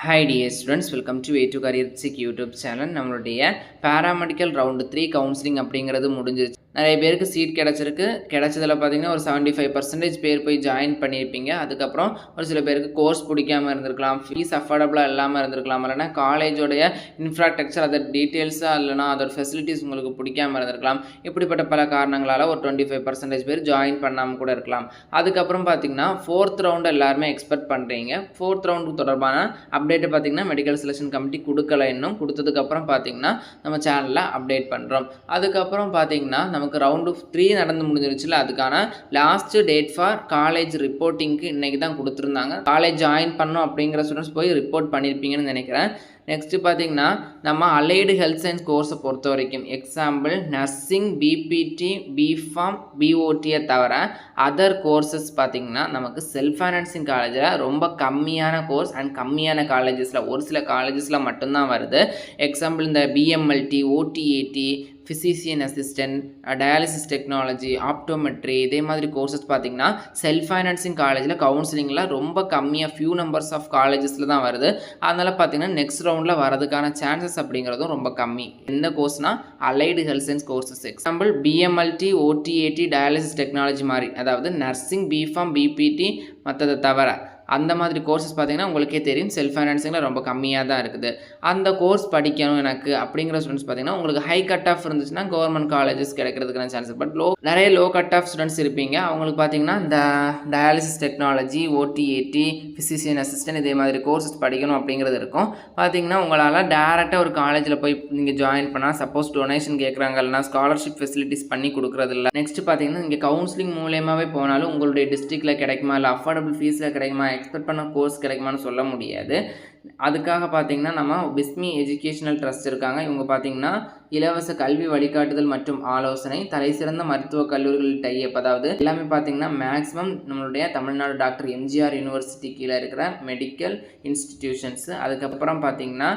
Hi dear students, welcome to A2 Career Seek YouTube channel. நம்மளுடைய paramedical round 3 counseling அப்படிங்கிறது முடிஞ்சிருச்சு. நிறைய பேருக்கு சீட் கிடச்சிருக்கு. கிடச்சதில் பார்த்தீங்கன்னா ஒரு 75% பேர் போய் ஜாயின் பண்ணியிருப்பீங்க. அதுக்கப்புறம் ஒரு சில பேருக்கு கோர்ஸ் பிடிக்காமல் இருந்திருக்கலாம், ஃபீஸ் அஃபோர்டபுளாக இல்லாமல் இருந்திருக்கலாம், இல்லைனா காலேஜோடைய இன்ஃப்ராஸ்ட்ரக்சர் அதோட டீட்டெயில்ஸாக இல்லைனா அதோட ஃபெசிலிட்டிஸ் உங்களுக்கு பிடிக்காமல் இருந்திருக்கலாம். இப்படிப்பட்ட பல காரணங்களால் ஒரு 25% பேர் ஜாயின் பண்ணாமல் கூட இருக்கலாம். அதுக்கப்புறம் பார்த்தீங்கன்னா 4th ரவுண்டு எல்லாருமே எக்ஸ்பெக்ட் பண்ணுறீங்க. 4th ரவுண்டு தொடர்பான அப்டேட்டு பார்த்தீங்கன்னா மெடிக்கல் செலெக்ஷன் கமிட்டி கொடுக்கல, இன்னும் கொடுத்ததுக்கப்புறம் பார்த்தீங்கன்னா நம்ம சேனலில் அப்டேட் பண்ணுறோம். அதுக்கப்புறம் பார்த்தீங்கன்னா நமக்கு ரவுண்டு 3 நடந்து முடிஞ்சிருச்சுல, அதுக்கான லாஸ்ட் டேட் ஃபார் காலேஜ் ரிப்போர்ட்டிங்க்கு இன்றைக்கி தான் கொடுத்துருந்தாங்க. காலேஜ் ஜாயின் பண்ணோம் அப்படிங்கிற ஸ்டூடெண்ட்ஸ் போய் ரிப்போர்ட் பண்ணியிருப்பீங்கன்னு நினைக்கிறேன். நெக்ஸ்ட்டு பார்த்தீங்கன்னா நம்ம அலைடு ஹெல்த் சயின்ஸ் கோர்ஸை பொறுத்த வரைக்கும் எக்ஸாம்பிள் நர்சிங், பிபிடி, பிஃபார்ம், பிஓடியை தவிர அதர் கோர்சஸ் பார்த்திங்கன்னா நமக்கு செல்ஃப் ஃபைனான்சிங் காலேஜில் ரொம்ப கம்மியான கோர்ஸ் அண்ட் கம்மியான காலேஜஸில் ஒரு சில காலேஜஸில் மட்டும்தான் வருது. எக்ஸாம்பிள் இந்த BMLT, OTAT, physician assistant, dialysis technology, optometry, இதே மாதிரி கோர்சஸ் பார்த்திங்கன்னா செல்ஃப் ஃபைனான்சிங் காலேஜில் கவுன்சிலிங்கில் ரொம்ப கம்மியாக ஃபியூ நம்பர்ஸ் ஆஃப் காலேஜஸில் தான் வருது. அதனால் பார்த்திங்கன்னா நெக்ஸ்ட் ரவுண்டில் வரதுக்கான சான்சஸ் அப்படிங்கிறதும் ரொம்ப கம்மி. எந்த கோர்ஸ்னால் allied health science courses. Example BMLT, OTAT, dialysis technology மாதிரி, அதாவது நர்சிங், பிஃபார்ம், பிபிடி மற்றதை தவிர அந்த மாதிரி கோர்சஸ் பார்த்திங்கன்னா உங்களுக்கே தெரியும் செல்ஃப் ஃபைனான்சிங்கில் ரொம்ப கம்மியாக தான் இருக்குது. அந்த கோர்ஸ் படிக்கணும் எனக்கு அப்படிங்கிற ஸ்டூடெண்ட்ஸ் பார்த்திங்கன்னா உங்களுக்கு ஹை கட் ஆஃப் இருந்துச்சுன்னா கவர்மெண்ட் காலேஜஸ் கிடைக்கிறதுக்கான சான்சஸ். பட் நிறைய லோ கட் ஆஃப் ஸ்டூடெண்ட்ஸ் இருப்பீங்க. அவங்களுக்கு பார்த்திங்கன்னா இந்த டயாலிசிஸ் டெக்னாலஜி, ஓடிஏடி, ஃபிசிஷியன் அசிஸ்டன்ட் இதே மாதிரி கோர்சஸ் படிக்கணும் அப்படிங்கிறது இருக்கும். பார்த்திங்கன்னா உங்களால் டேரெக்டாக ஒரு காலேஜில் போய் நீங்கள் ஜாயின் பண்ணால் சப்போஸ் டொனேஷன் கேட்குறாங்க, இல்லைனா ஸ்காலர்ஷிப் ஃபெசிலிட்டிஸ் பண்ணி கொடுக்குறது இல்லை. நெக்ஸ்ட் பார்த்திங்கன்னா நீங்கள் கவுன்சிலிங் மூலியமாகவே போனாலும் உங்களுடைய டிஸ்ட்ரிக்டில் கிடைக்குமா, இல்லை அஃபோர்டபுள் ஃபீஸில் கிடைக்குமா, எக்ஸ்பெக்ட் பண்ண கோர்ஸ் கிடைக்குமான்னு சொல்ல முடியாது. அதுக்காக பார்த்திங்கன்னா நம்ம பிஸ்மி எஜுகேஷனல் ட்ரஸ்ட் இருக்காங்க. இவங்க பார்த்திங்கன்னா இலவச கல்வி வழிகாட்டுதல் மற்றும் ஆலோசனை, தலை சிறந்த மருத்துவக் கல்லூரிகள் டைப், அதாவது எல்லாமே பார்த்திங்கன்னா மேக்ஸிமம் நம்மளுடைய தமிழ்நாடு டாக்டர் எம்ஜிஆர் யூனிவர்சிட்டி கீழே இருக்கிற மெடிக்கல் இன்ஸ்டிடியூஷன்ஸு. அதுக்கப்புறம் பார்த்திங்கன்னா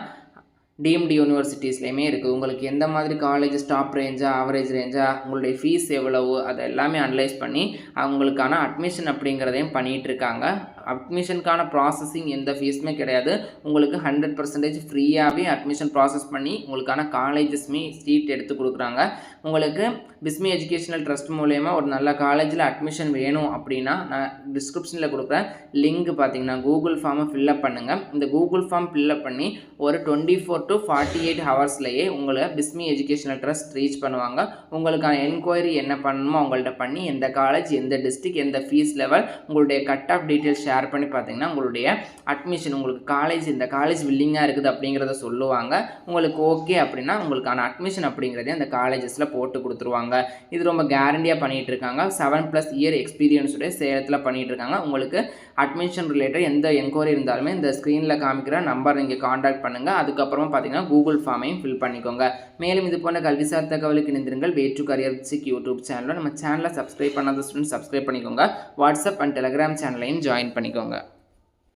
டீம்டு யூனிவர்சிட்டிஸ்லேயுமே இருக்குது. உங்களுக்கு எந்த மாதிரி காலேஜ் டாப் ரேஞ்சாக, ஆவரேஜ் ரேஞ்சாக, உங்களுடைய ஃபீஸ் எவ்வளவு, அதை எல்லாமே அனலைஸ் பண்ணி அவங்களுக்கான அட்மிஷன் அப்படிங்கிறதையும் பண்ணிகிட்ருக்காங்க. அட்மிஷனுக்கான ப்ராசஸிங் எந்த ஃபீஸுமே கிடையாது. உங்களுக்கு 100% ஃப்ரீயாகவே அட்மிஷன் ப்ராசஸ் பண்ணி உங்களுக்கான காலேஜஸ்மே சீட் எடுத்து கொடுக்குறாங்க. உங்களுக்கு பிஸ்மி எஜுகேஷனல் ட்ரஸ்ட் மூலயமா ஒரு நல்ல காலேஜில் அட்மிஷன் வேணும் அப்படின்னா நான் டிஸ்கிரிப்ஷனில் கொடுக்குறேன் லிங்க் பார்த்தீங்கன்னா கூகுள் ஃபார்மை ஃபில்லப் பண்ணுங்கள். இந்த கூகுள் ஃபார்ம் ஃபில்லப் பண்ணி ஒரு 24 to 48 ஹவர்ஸ்லேயே உங்களை பிஸ்மி எஜுகேஷனல் ட்ரஸ்ட் ரீச் பண்ணுவாங்க. உங்களுக்கான என்கொயரி என்ன பண்ணணுமோ அவங்கள்ட்ட பண்ணி எந்த காலேஜ், எந்த டிஸ்ட்ரிக்ட், எந்த ஃபீஸ் லெவல், உங்களுடைய கட் ஆஃப் டீட்டெயில்ஸ் ஷேர் பண்ணி பார்த்தீங்கன்னா உங்களுடைய அட்மிஷன், உங்களுக்கு காலேஜ் இந்த காலேஜ் வில்லிங்காக இருக்குது அப்படிங்கிறத சொல்லுவாங்க. உங்களுக்கு ஓகே அப்படின்னா உங்களுக்கான அட்மிஷன் அப்படிங்கிறதே அந்த காலேஜஸில் போட்டு கொடுத்துருவாங்க. இது ரொம்ப கேரண்டியாக பண்ணிகிட்டு இருக்காங்க. 7+ இயர் எக்ஸ்பீரியன்ஸுடைய சேலத்தில் பண்ணிகிட்டு இருக்காங்க. உங்களுக்கு அட்மிஷன் ரிலேட்டட் எந்த என்கொயரி இருந்தாலுமே இந்த ஸ்க்ரீனில் காமிக்கிற நம்பர் நீங்கள் காண்டாக்ட் பண்ணுங்கள். அதுக்கப்புறமா பார்த்தீங்கன்னா கூகுள் ஃபார்மையும் ஃபில் பண்ணிக்கோங்க. மேலும் இது போன்ற கல்விசார் தகவலுக்கு இணைந்திருங்கள். A2 Career Seek யூடியூப் சேனலில் நம்ம சேனலை சப்ஸ்கிரைப் பண்ணாத ஸ்டூடெண்ட்ஸ் சப்ஸ்கிரைப் பண்ணிக்கோங்க. வாட்ஸ்அப் அண்ட் டெலிகிராம் சேனலையும் ஜாயின் பண்ணிக்கோங்க.